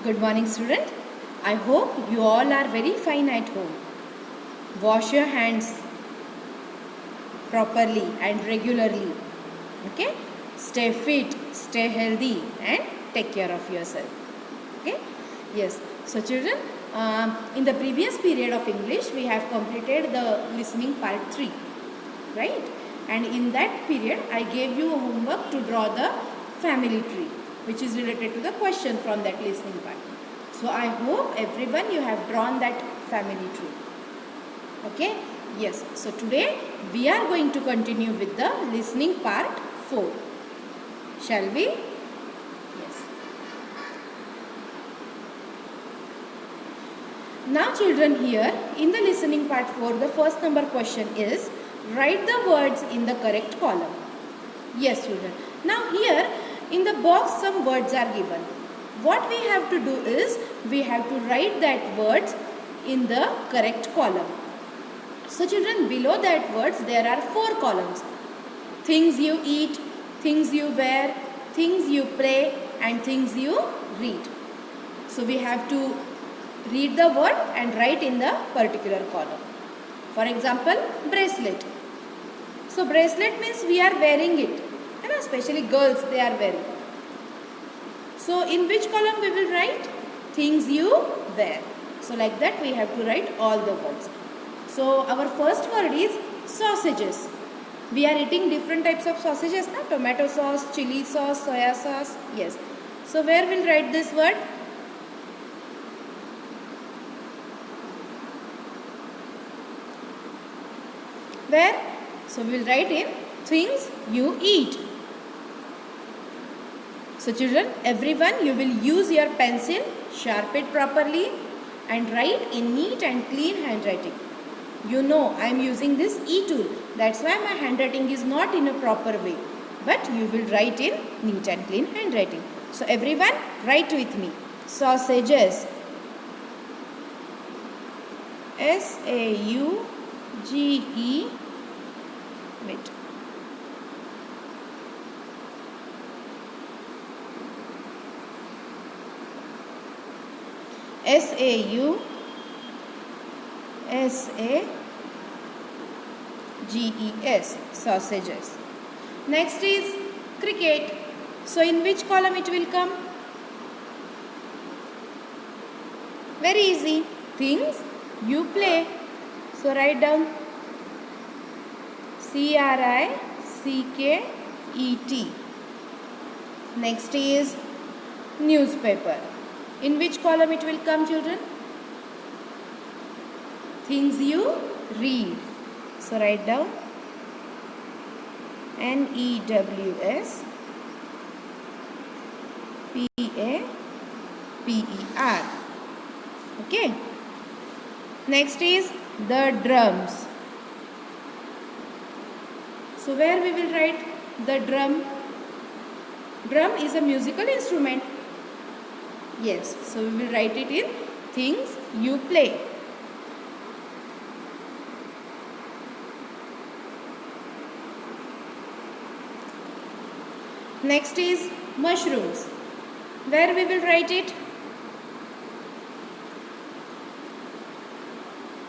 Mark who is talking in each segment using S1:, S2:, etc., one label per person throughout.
S1: Good morning, student. I hope you all are very fine at home. Wash your hands properly and regularly. Okay? Stay fit, stay healthy, and take care of yourself. Okay? Yes. So, children, in the previous period of English, we have completed the listening part 3. Right? And in that period, I gave you a homework to draw the family tree, which is related to the question from that listening part. So I hope everyone you have drawn that family tree. Okay? Yes. So today we are going to continue with the listening part 4. Shall we? Yes. Now children, here in the listening part 4, the first number question is write the words in the correct column. Yes children. Now here in the box some words are given. What we have to do is we have to write that words in the correct column. So children, below that words there are 4 columns. Things you eat, things you wear, things you play, and things you read. So we have to read the word and write in the particular column. For example, bracelet. So bracelet means we are wearing it. And especially girls, they are wearing. So in which column we will write? Things you wear. So like that we have to write all the words. So our first word is sausages. We are eating different types of sausages now. Tomato sauce, chili sauce, soya sauce. Yes. So where we'll write this word? Where? So we will write in things you eat. So children, everyone, you will use your pencil, sharp it properly and write in neat and clean handwriting. You know I am using this E-tool. That's why my handwriting is not in a proper way. But you will write in neat and clean handwriting. So everyone, write with me. Sausages. S-A-U-G-E. Wait. S-A-U-S-A-G-E-S, sausages. Next is cricket. So in which column it will come? Very easy. Things you play. So write down C-R-I-C-K-E-T. Next is newspaper. In which column it will come, children? Things you read. So write down N-E-W-S-P-A-P-E-R. Okay. Next is the drums. So where we will write the drum? Drum is a musical instrument. Yes, so we will write it in things you play. Next is mushrooms. Where we will write it?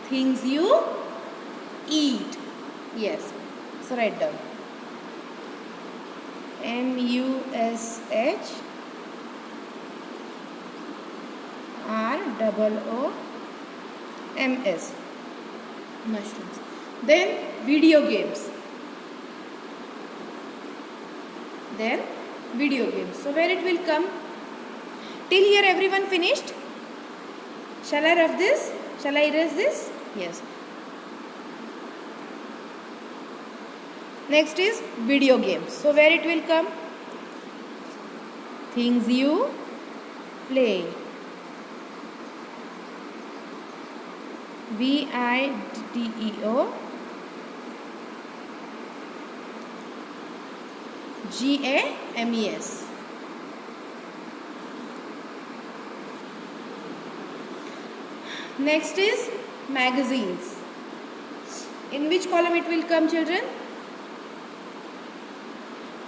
S1: Things you eat. Yes, so write down M-U-S-H-R-O-O-M-S. Mushrooms. Then video games. So where it will come? Till here everyone finished? Shall I rough this? Shall I erase this? Yes. Next is video games. So where it will come? Things you play. V-I-D-E-O G-A-M-E-S. Next is magazines. In which column it will come, children?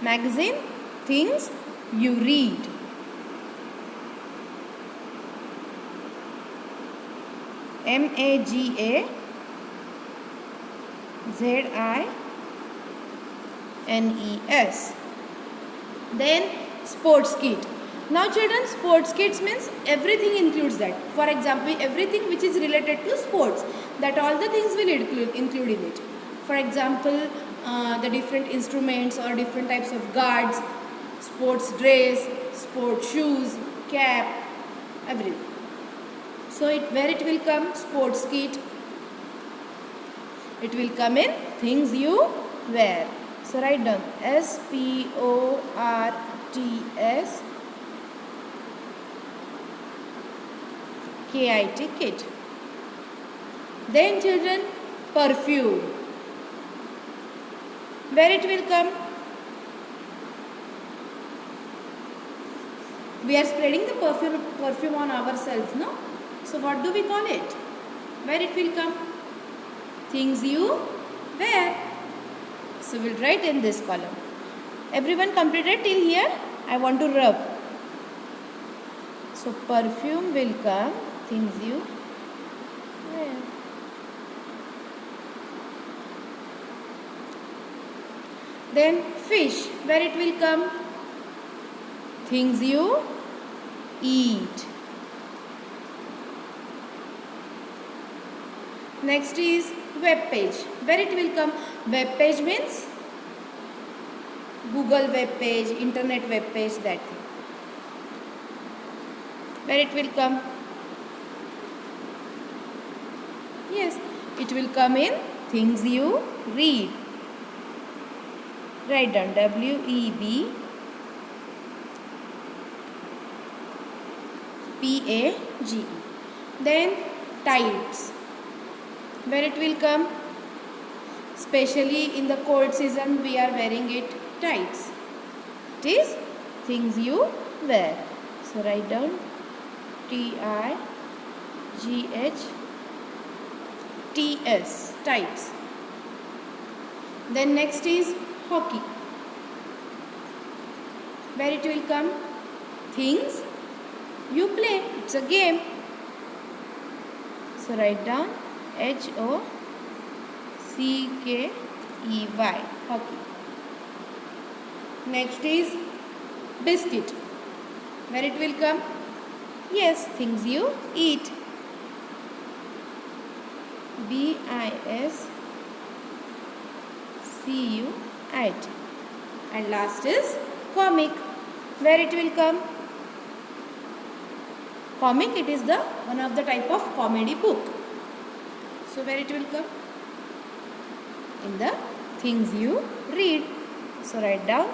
S1: Magazine, things you read. MAGAZINES. Then sports kit. Now children, sports kits means everything includes that. For example, everything which is related to sports, that all the things will include in it. For example, the different instruments or different types of guards, sports dress, sports shoes, cap, everything. So where it will come? Sports kit. It will come in things you wear. So write down SPORTS KIT, kit. Then children, perfume. Where it will come? We are spreading the perfume on ourselves, no? So what do we call it? Where it will come? Things you wear. So we'll write in this column. Everyone completed till here? I want to rub. So perfume will come, things you wear. Then fish, where it will come? Things you eat. Next is web page. Where it will come? Web page means Google web page, internet web page, that thing. Where it will come? Yes, it will come in things you read. Write down WEBPAGE. Then tights. Where it will come? Especially in the cold season, we are wearing it tights. It is things you wear. So write down TIGHTS, tights. Then next is hockey. Where it will come? Things you play. It's a game. So write down HOCKEY, hockey. Next is biscuit. Where it will come? Yes, things you eat. BISCUIT. And last is comic. Where it will come? Comic, it is the one of the type of comedy book. So where it will come? In the things you read. So write down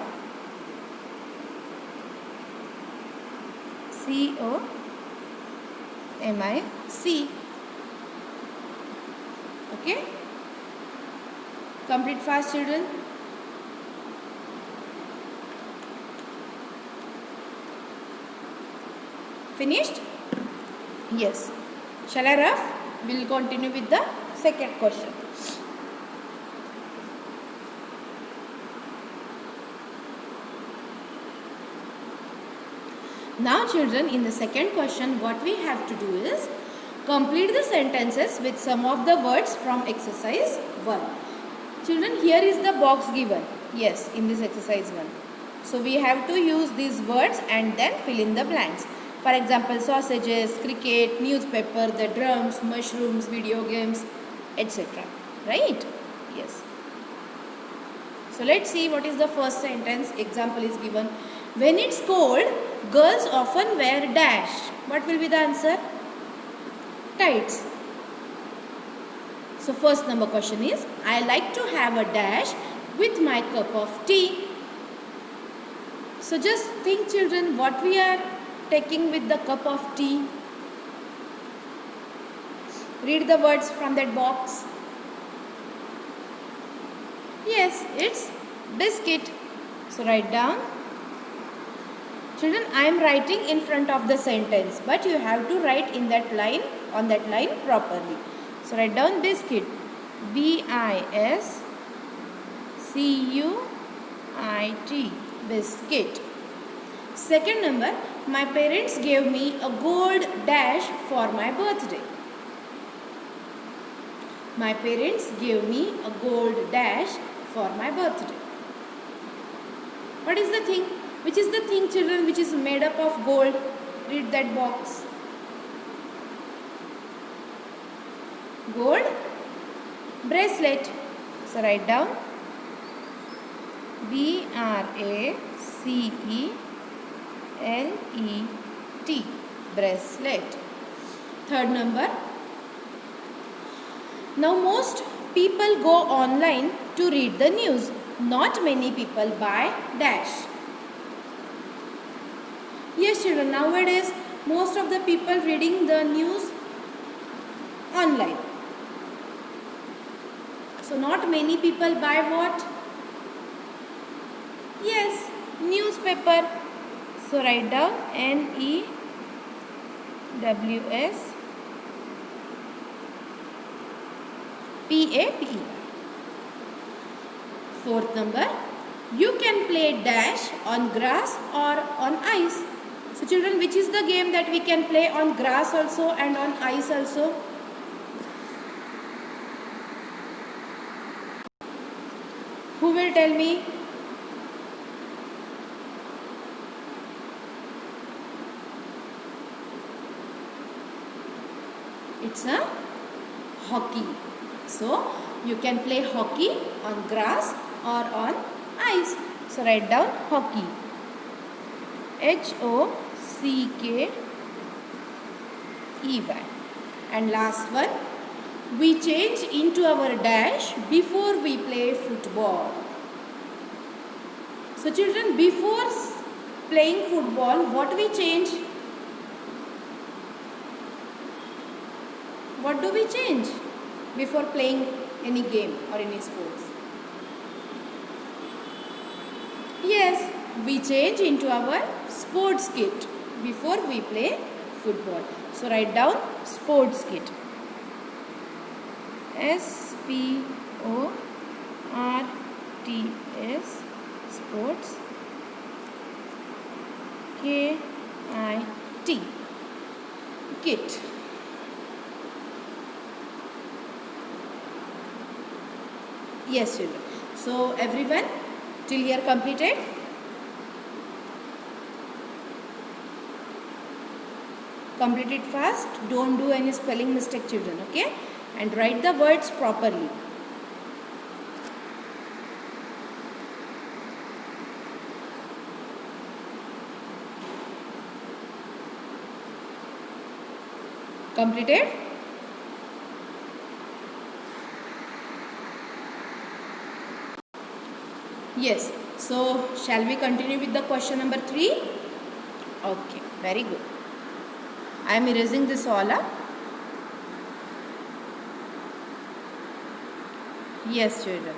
S1: COMIC. Okay? Complete fast, children. Finished? Yes. Shall I rough? We will continue with the second question. Now children, in the second question, what we have to do is complete the sentences with some of the words from exercise 1. Children, here is the box given. Yes, in this exercise 1. So we have to use these words and then fill in the blanks. For example, sausages, cricket, newspaper, the drums, mushrooms, video games, etc. Right? Yes. So let's see what is the first sentence. Example is given. When it's cold, girls often wear dash. What will be the answer? Tights. So first number question is, I like to have a dash with my cup of tea. So just think children, what we are taking with the cup of tea. Read the words from that box. Yes, it's biscuit. So write down. Children, I am writing in front of the sentence, but you have to write in that line, on that line properly. So write down biscuit. BISCUIT. Biscuit. Second number, my parents gave me a gold dash for my birthday. My parents gave me a gold dash for my birthday. What is the thing? Which is the thing, children, which is made up of gold? Read that box. Gold bracelet. So write down BRACELET. Bracelet. Third number. Now most people go online to read the news. Not many people buy dash. Yes, children, nowadays most of the people reading the news online. So not many people buy what? Yes, newspaper. So write down NEWSPAPE. Fourth number, you can play dash on grass or on ice. So children, which is the game that we can play on grass also and on ice also? Who will tell me? It's a hockey. So you can play hockey on grass or on ice. So write down hockey. HOCKEY. And last one, we change into our dash before we play football. So children, before playing football, what we change? What do we change before playing any game or any sports? Yes, we change into our sports kit before we play football. So write down sports kit. SPORTS, sports, KIT, kit. Yes, children. So everyone, till here completed? Complete it fast. Don't do any spelling mistake, children. Okay? And write the words properly. Completed? Yes. So, shall we continue with the question number 3? Okay. Very good. I am erasing this all. Yes, children.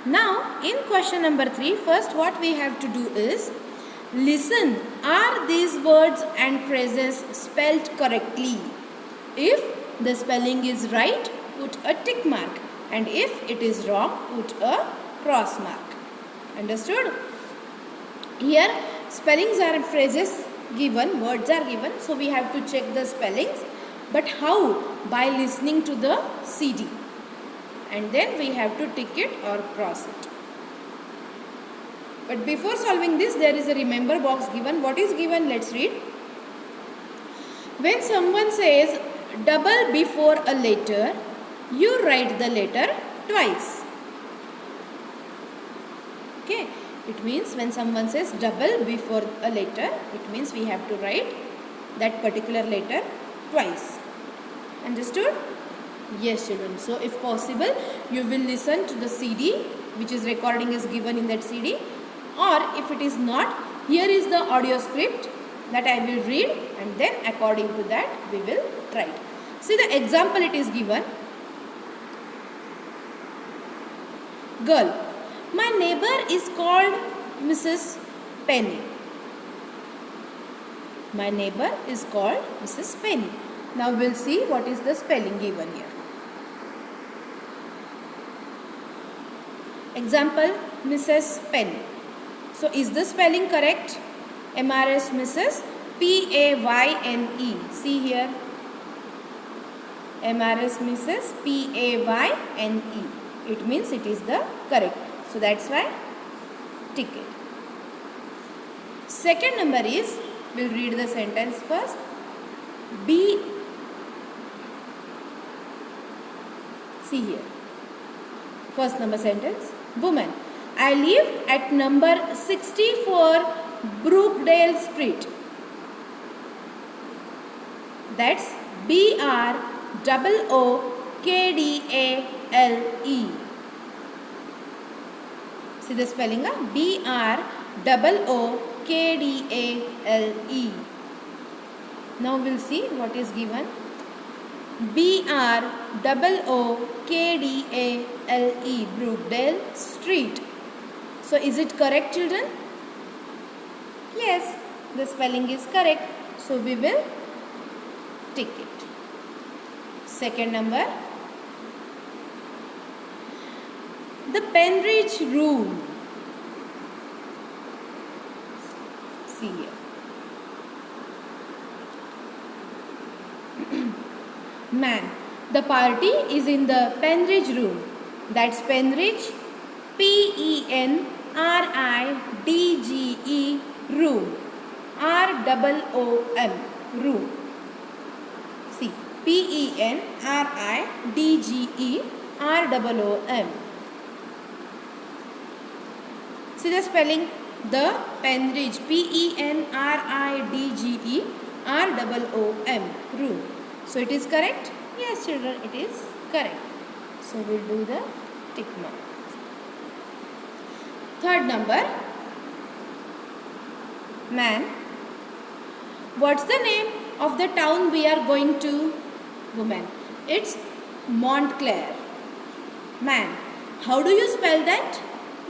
S1: Now, in question number 3, first what we have to do is listen. Are these words and phrases spelled correctly? If the spelling is right, put a tick mark. And if it is wrong, put a cross mark. Understood? Here, spellings are phrases given, words are given. So, we have to check the spellings. But how? By listening to the CD. And then we have to tick it or cross it. But before solving this, there is a remember box given. What is given? Let's read. When someone says double before a letter, you write the letter twice. Okay. It means when someone says double before a letter, it means we have to write that particular letter twice. Understood? Yes, children. So, if possible, you will listen to the CD, which is recording is given in that CD. Or if it is not, here is the audio script that I will read, and then according to that we will write. See the example it is given. Girl. My neighbor is called Mrs. Penny. My neighbor is called Mrs. Penny. Now we will see what is the spelling given here. Example, Mrs. Penny. So is the spelling correct? MRS Mrs. PAYNE. See here. MRS misses PAYNE. It means it is the correct. So that's why tick it. Second number is, we'll read the sentence first. See here. First number sentence. Woman. I live at number 64 Brookdale Street. That's BROOKDALE. See the spelling? BROOKDALE. Now we'll see what is given. BROOKDALE, Brookdale Street. So is it correct, children? Yes, the spelling is correct. So we will tick it. Second number. The Penridge Room. See here. Man. The party is in the Penridge Room. That's Penridge, PENRIDGE, room. ROOM, room. See, PENRIDGE, ROOM. See the spelling? The Penridge, PENRIDGE, ROOM, room. So it is correct? Yes, children, it is correct. So we'll do the tick mark. Third number. Man. What's the name of the town we are going to? Woman. It's Montclair. Man. How do you spell that?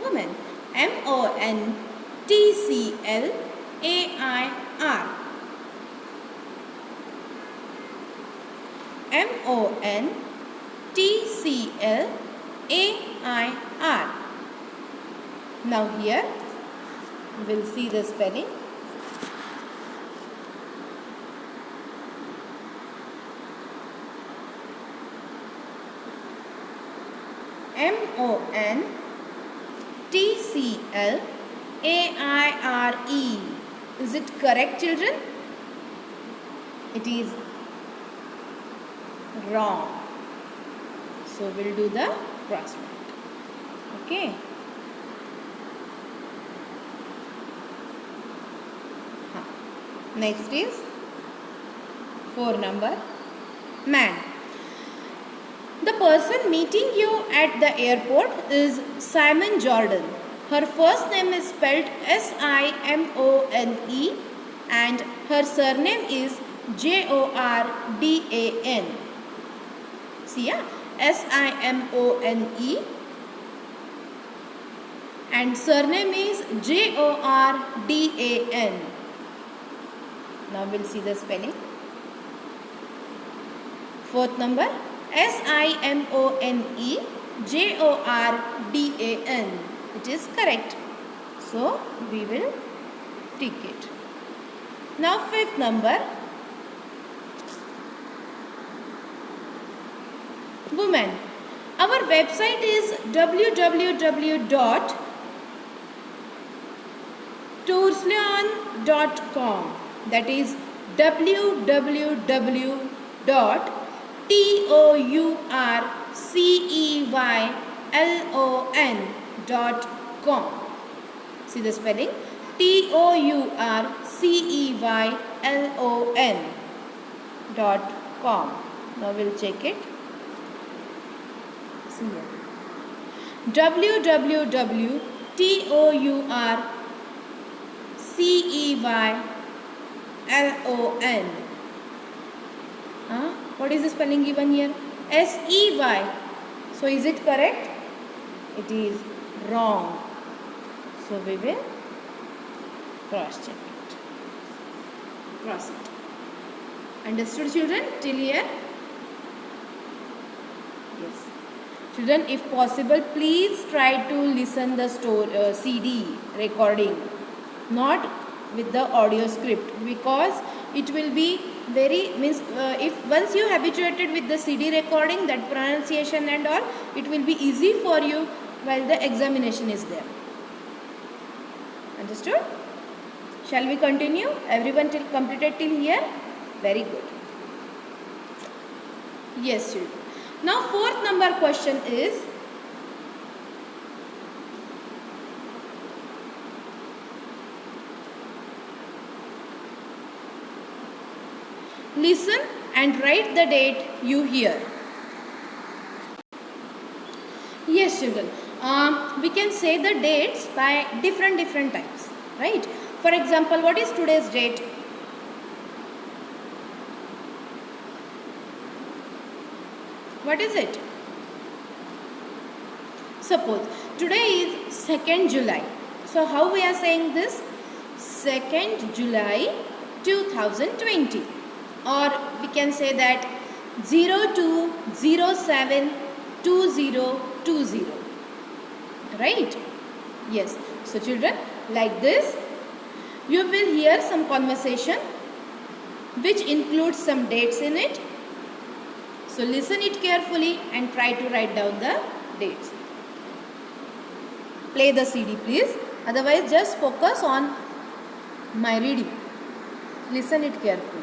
S1: Woman. MONTCLAIR. MONTCLAIR. Now here we'll see the spelling. MONTCLAIRE. Is it correct, children? It is wrong. So we'll do the cross mark. Okay. Next is 4 number. Man. The person meeting you at the airport is Simon Jordan. Her first name is spelled SIMONE and her surname is JORDAN. See, SIMONE and surname is JORDAN. Now we'll see the spelling. Fourth number. SIMONE JORDAN. It is correct. So we will tick it. Now fifth number. Woman. Our website is www.toursleon.com. That is www.toursleyon.com. See the spelling? toursleyon.com. Now we'll check it. See here. www.toursleyon. What is the spelling given here? SEY. So is it correct? It is wrong. So we will cross check it. Cross it. Understood, children? Till here? Yes. Children, if possible, please try to listen the CD recording, not with the audio script, because it will be very means if once you habituated with the CD recording, that pronunciation and all, it will be easy for you while the examination is there. Understood? Shall we continue? Everyone till completed till here? Very good. Yes, children. Now fourth number question is, listen and write the date you hear. Yes, children. We can say the dates by different types, right? For example, what is today's date? What is it? Suppose today is 2nd July. So how we are saying this? 2nd July 2020. Or we can say that 02072020. Right? Yes. So children, like this, you will hear some conversation which includes some dates in it. So listen it carefully and try to write down the dates. Play the CD please. Otherwise just focus on my reading. Listen it carefully.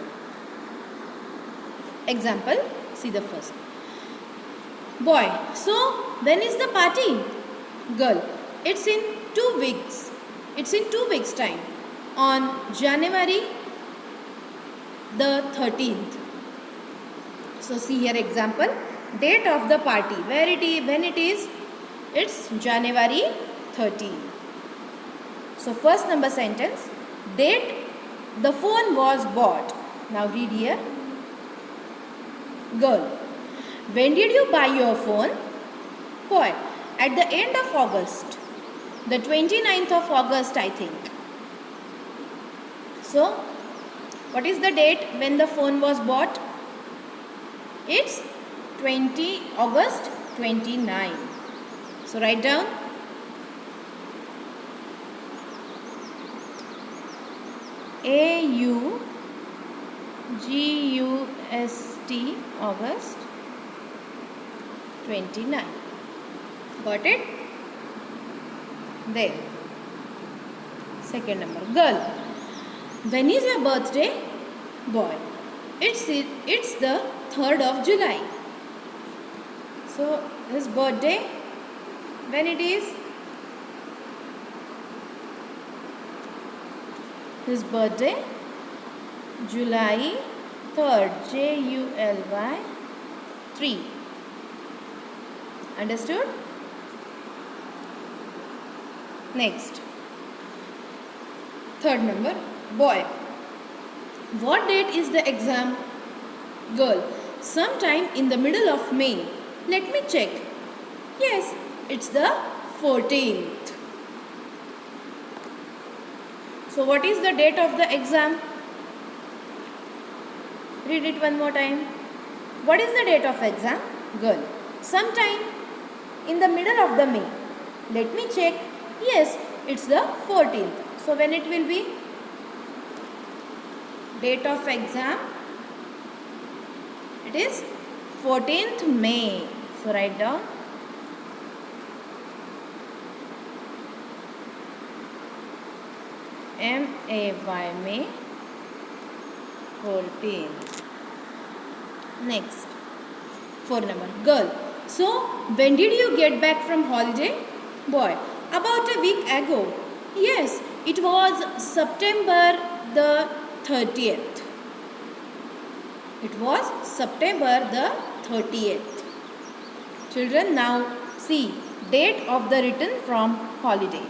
S1: Example, see the first. Boy, so when is the party? Girl, it's in 2 weeks. It's in 2 weeks time. On January the 13th. So see here example, date of the party, when it is, it's January 13. So first number sentence, date the phone was bought. Now read here. Girl, when did you buy your phone? Boy, at the end of August, the 29th of August I think. So what is the date when the phone was bought? It's August 29. So write down. AUGUST August 29. Got it? There. Second number. Girl, when is your birthday? Boy, it's the 3rd of July. So his birthday, when it is? His birthday, July 3rd, JULY 3. Understood? Next. Third number. Boy, what date is the exam? Girl, sometime in the middle of May. Let me check. Yes, it's the 14th. So what is the date of the exam? Read it one more time. What is the date of exam? Girl, sometime in the middle of the May. Let me check. Yes, it's the 14th. So when it will be? Date of exam, it is 14th May. So write down. M-A-Y, May 14th. Next. 4 number. Girl, so when did you get back from holiday? Boy, about a week ago. Yes, it was September the 30th. It was September the 30th. Children, now see date of the return from holiday.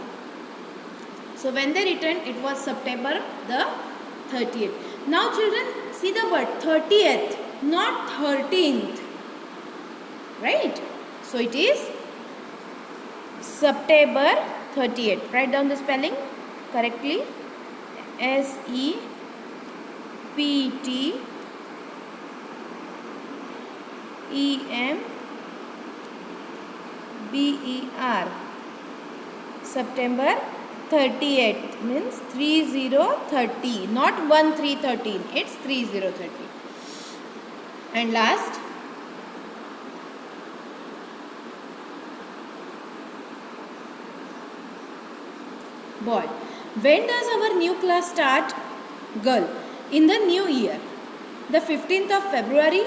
S1: So when they returned, it was September the 30th. Now children, see the word 30th, not 13th. Right? So it is September 30th. Write down the spelling correctly. SEPTEMBER 38 means 3030, not 1313. It's 3030. And last, boy. When does our new class start? Girl. In the new year. The 15th of February.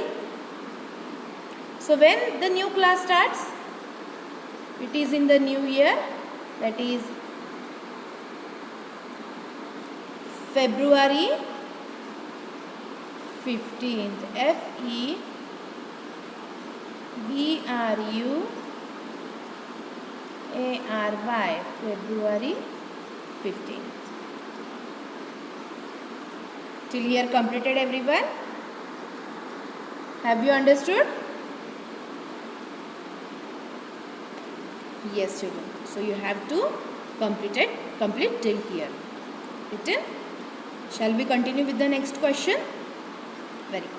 S1: So when the new class starts? It is in the new year. That is February 15th. February. February 15th. Till here completed, everyone? Have you understood? Yes, children. So you have to complete till here. Written? Shall we continue with the next question? Very good.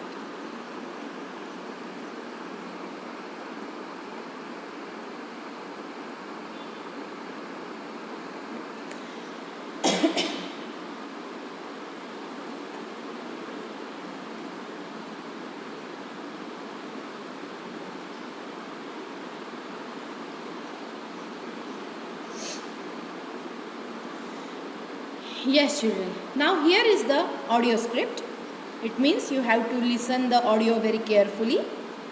S1: Yes, children. Now here is the audio script. It means you have to listen the audio very carefully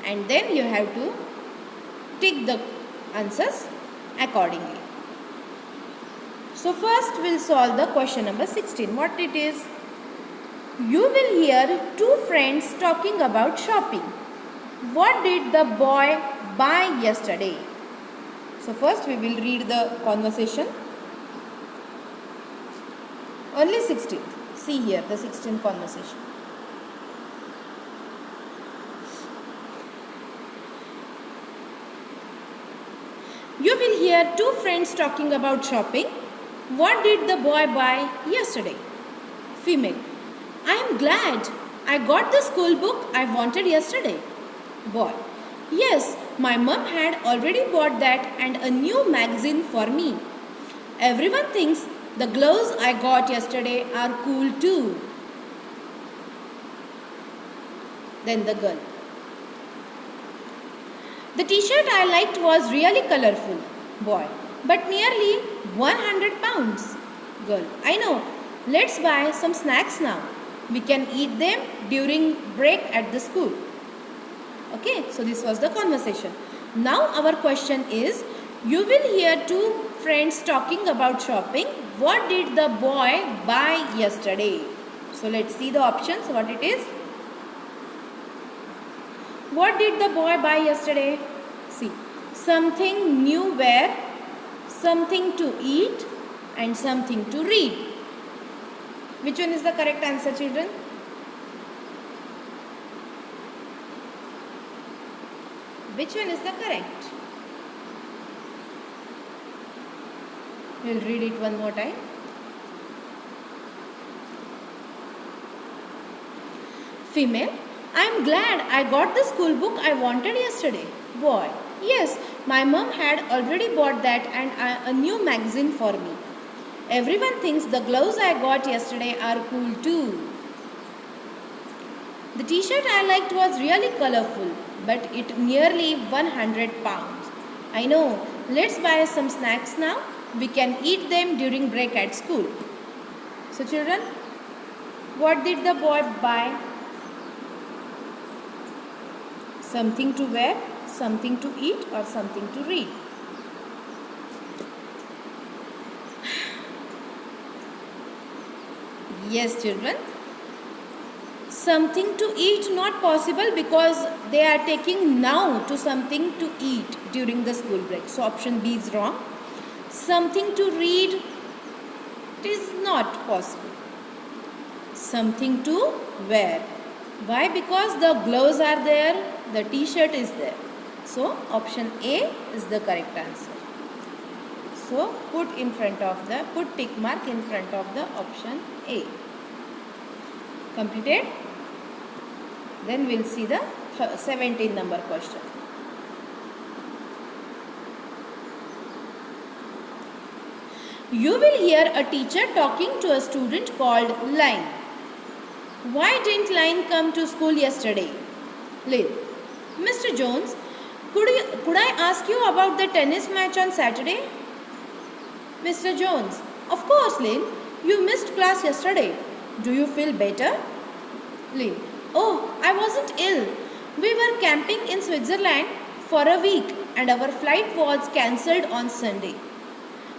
S1: and then you have to tick the answers accordingly. So first we'll solve the question number 16. What it is? You will hear two friends talking about shopping. What did the boy buy yesterday? So first we will read the conversation. Only 16th. See here the 16th conversation. You will hear two friends talking about shopping. What did the boy buy yesterday? Female. I am glad I got the school book I wanted yesterday. Boy. Yes, my mum had already bought that and a new magazine for me. Everyone thinks the gloves I got yesterday are cool too. Then the girl. The t-shirt I liked was really colorful. Boy. But nearly 100 pounds. Girl. I know. Let's buy some snacks now. We can eat them during break at the school. Okay. So this was the conversation. Now our question is, you will hear two friends talking about shopping. What did the boy buy yesterday? So let's see the options, what it is. What did the boy buy yesterday? See, something new wear, something to eat and something to read. Which one is the correct answer, children? Which one is the correct? We'll read it one more time. Female. I am glad I got the school book I wanted yesterday. Boy. Yes, my mum had already bought that and a new magazine for me. Everyone thinks the gloves I got yesterday are cool too. The t-shirt I liked was really colorful, but it nearly 100 pounds. I know. Let's buy some snacks now. We can eat them during break at school. So children, what did the boy buy? Something to wear, something to eat or something to read. Yes, children. Something to eat not possible because they are taking now to something to eat during the school break. So option B is wrong. Something to read, it is not possible. Something to wear. Why? Because the gloves are there, the t-shirt is there. So option A is the correct answer. So put tick mark in front of the option A. Completed? Then we'll see the 17 number question. You will hear a teacher talking to a student called Line. Why didn't Line come to school yesterday? Lynn. Mr. Jones, could I ask you about the tennis match on Saturday? Mr. Jones. Of course, Lynn. You missed class yesterday. Do you feel better? Lynn. Oh, I wasn't ill. We were camping in Switzerland for a week and our flight was cancelled on Sunday.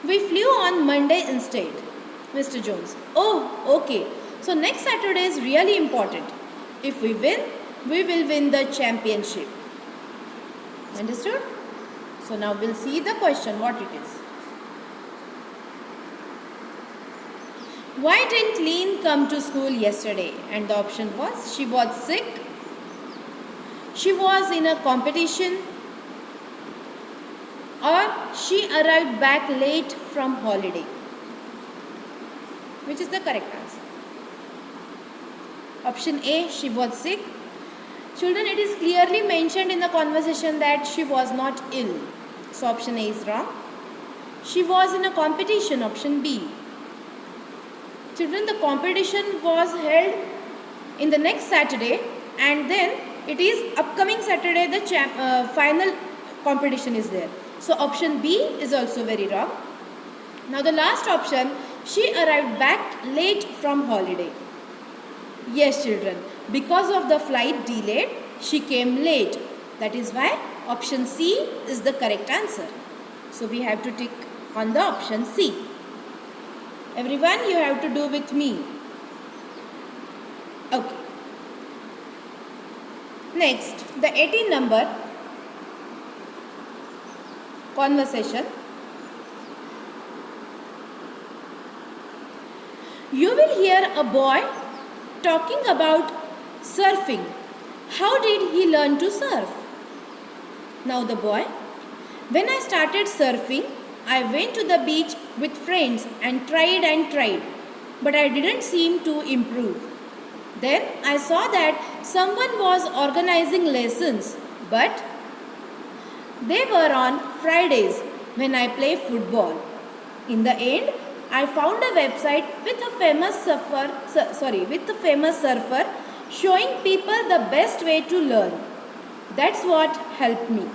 S1: We flew on Monday instead. Mr. Jones. Oh, okay. So next Saturday is really important. If we win, we will win the championship. Understood? So now we'll see the question, what it is. Why didn't Lynn come to school yesterday? And the option was, she was sick, she was in a competition, or she arrived back late from holiday. Which is the correct answer? Option A, she was sick. Children, it is clearly mentioned in the conversation that she was not ill. So option A is wrong. She was in a competition, option B. Children, the competition was held in the next Saturday and then it is upcoming Saturday the final competition is there. So option B is also very wrong. Now the last option, she arrived back late from holiday. Yes, children, because of the flight delayed, she came late. That is why option C is the correct answer. So we have to tick on the option C. Everyone, you have to do with me. Okay. Next, the 18 number conversation. You will hear a boy talking about surfing. How did he learn to surf? Now the boy. When I started surfing, I went to the beach with friends and tried, but I didn't seem to improve. Then I saw that someone was organizing lessons, but they were on Fridays when I play football. In the end, I found a website with a famous surfer showing people the best way to learn. That's what helped me.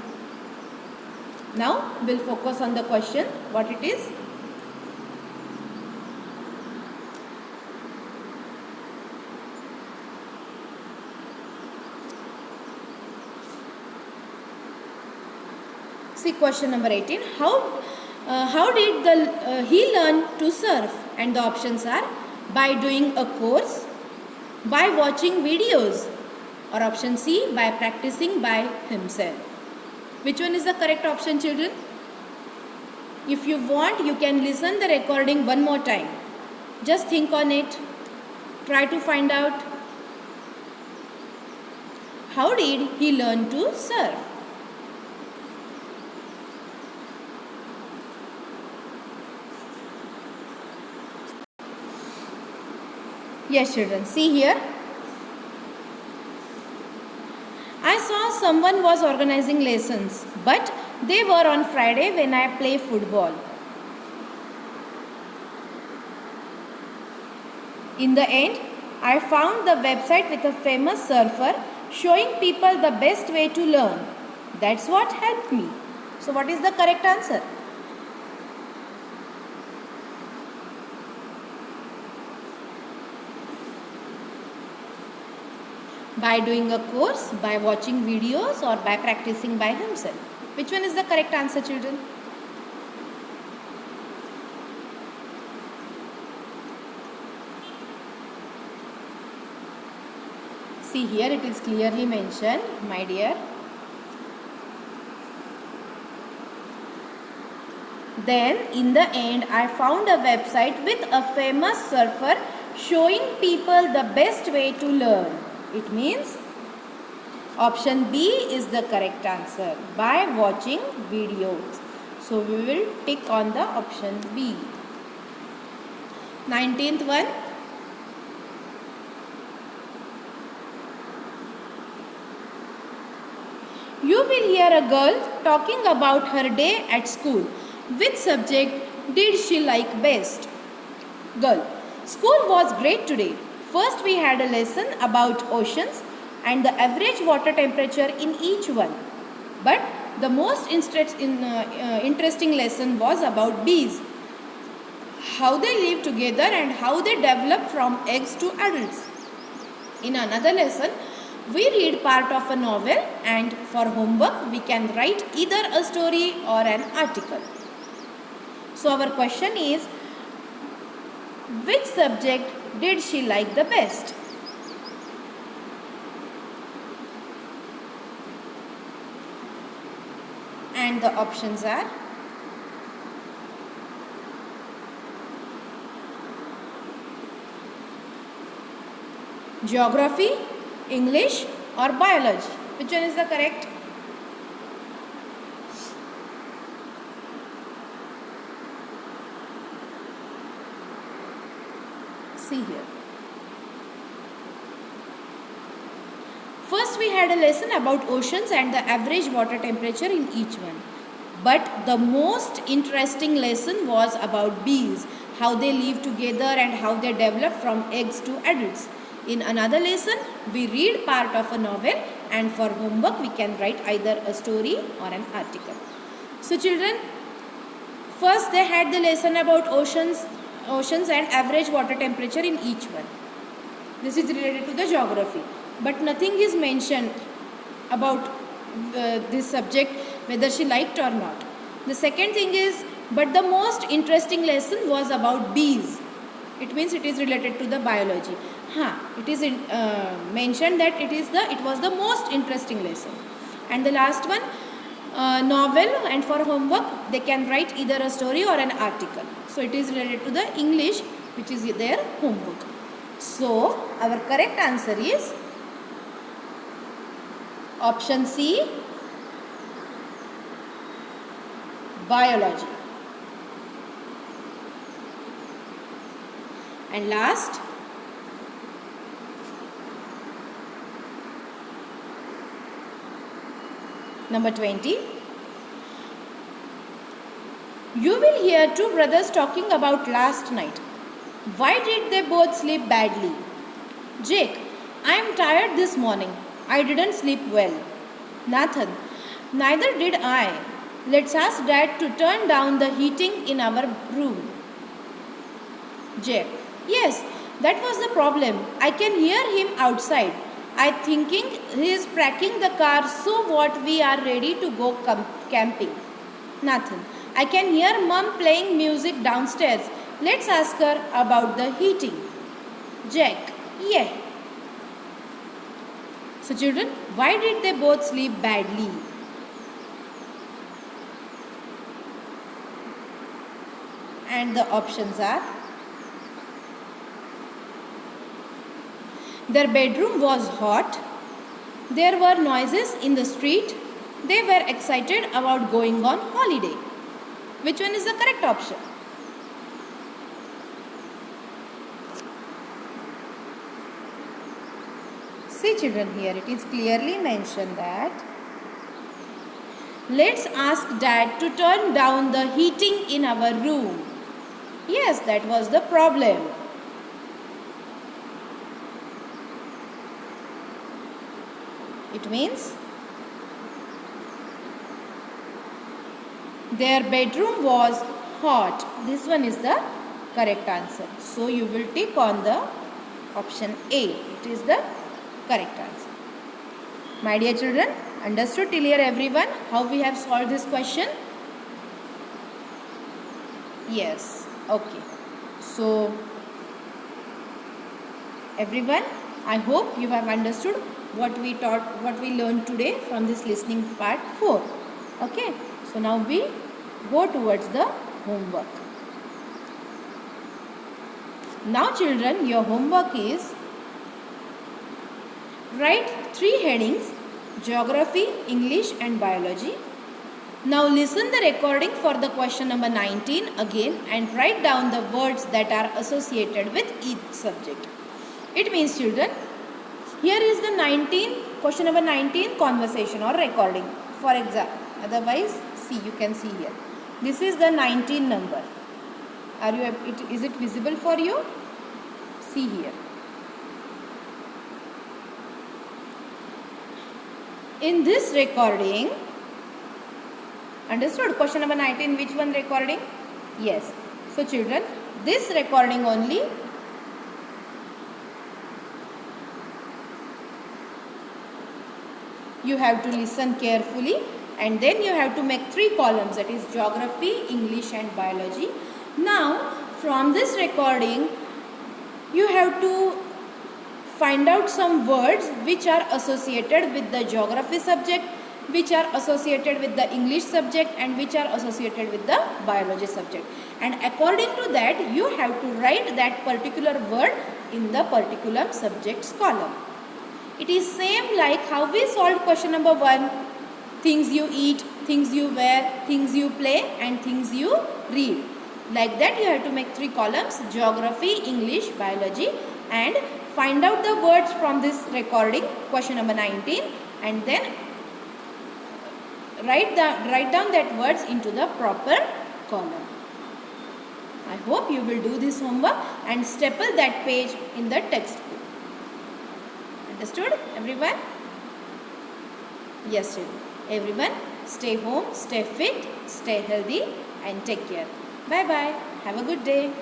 S1: Now we'll focus on the question, what it is. See question number 18. How did he learn to surf? And the options are by doing a course, by watching videos, or option C, by practicing by himself. Which one is the correct option, children? If you want, you can listen the recording one more time. Just think on it. Try to find out. How did he learn to surf? Yes, children, see here. I saw someone was organizing lessons, but they were on Friday when I play football. In the end, I found the website with a famous surfer showing people the best way to learn. That's what helped me. So what is the correct answer? By doing a course, by watching videos, or by practicing by himself. Which one is the correct answer, children? See here, it is clearly mentioned, my dear. Then in the end, I found a website with a famous surfer showing people the best way to learn. It means option B is the correct answer, by watching videos. So we will tick on the option B. 19th one. You will hear a girl talking about her day at school. Which subject did she like best? Girl. School was great today. First we had a lesson about oceans and the average water temperature in each one. But the most interesting lesson was about bees. How they live together and how they develop from eggs to adults. In another lesson, we read part of a novel and for homework we can write either a story or an article. So our question is, which subject did she like the best? And the options are geography, English or biology. Which one is the correct? See here. First we had a lesson about oceans and the average water temperature in each one. But the most interesting lesson was about bees, how they live together and how they develop from eggs to adults. In another lesson, we read part of a novel and for homework we can write either a story or an article. So children, first they had the lesson about oceans and average water temperature in each one. This is related to the geography. But nothing is mentioned about this subject, whether she liked or not. The second thing is, but the most interesting lesson was about bees. It means it is related to the biology. It is mentioned that it was the most interesting lesson. And the last one, novel, and for homework they can write either a story or an article. So it is related to the English, which is their homework. So our correct answer is option C, biology. And last, number 20. You will hear two brothers talking about last night. Why did they both sleep badly? Jake, I am tired this morning. I didn't sleep well. Nathan, neither did I. Let's ask Dad to turn down the heating in our room. Jake, yes, that was the problem. I can hear him outside. I thinking he is packing the car so what we are ready to go camping. Nathan, I can hear Mom playing music downstairs. Let's ask her about the heating. Jack, yeah. So children, why did they both sleep badly? And the options are, their bedroom was hot, there were noises in the street, they were excited about going on holiday. Which one is the correct option? See children, here it is clearly mentioned that let's ask Dad to turn down the heating in our room. Yes, that was the problem. It means their bedroom was hot. This one is the correct answer. So you will tick on the option A. It is the correct answer. My dear children, understood till here everyone how we have solved this question? Yes. Okay. So everyone, I hope you have understood what we learned today from this listening part 4. Okay. So now we go towards the homework. Now children, your homework is write 3 headings: geography, English and biology. Now listen the recording for the question number 19 again and write down the words that are associated with each subject. It means children, here is the question number 19 conversation or recording. For example, otherwise see, you can see here. This is the 19 number. Is it visible for you? See here. In this recording, understood? Question number 19, which one recording? Yes. So children, this recording only, you have to listen carefully, and then you have to make 3 columns, that is geography, English and biology. Now from this recording you have to find out some words which are associated with the geography subject, which are associated with the English subject, and which are associated with the biology subject. And according to that, you have to write that particular word in the particular subjects column. It is same like how we solved question number 1. Things you eat, things you wear, things you play, and things you read. Like that you have to make 3 columns, geography, English, biology, and find out the words from this recording, question number 19, and then write down that words into the proper column. I hope you will do this homework and staple that page in the textbook. Understood, everyone? Yes, everyone, stay home, stay fit, stay healthy, and take care. Bye bye. Have a good day.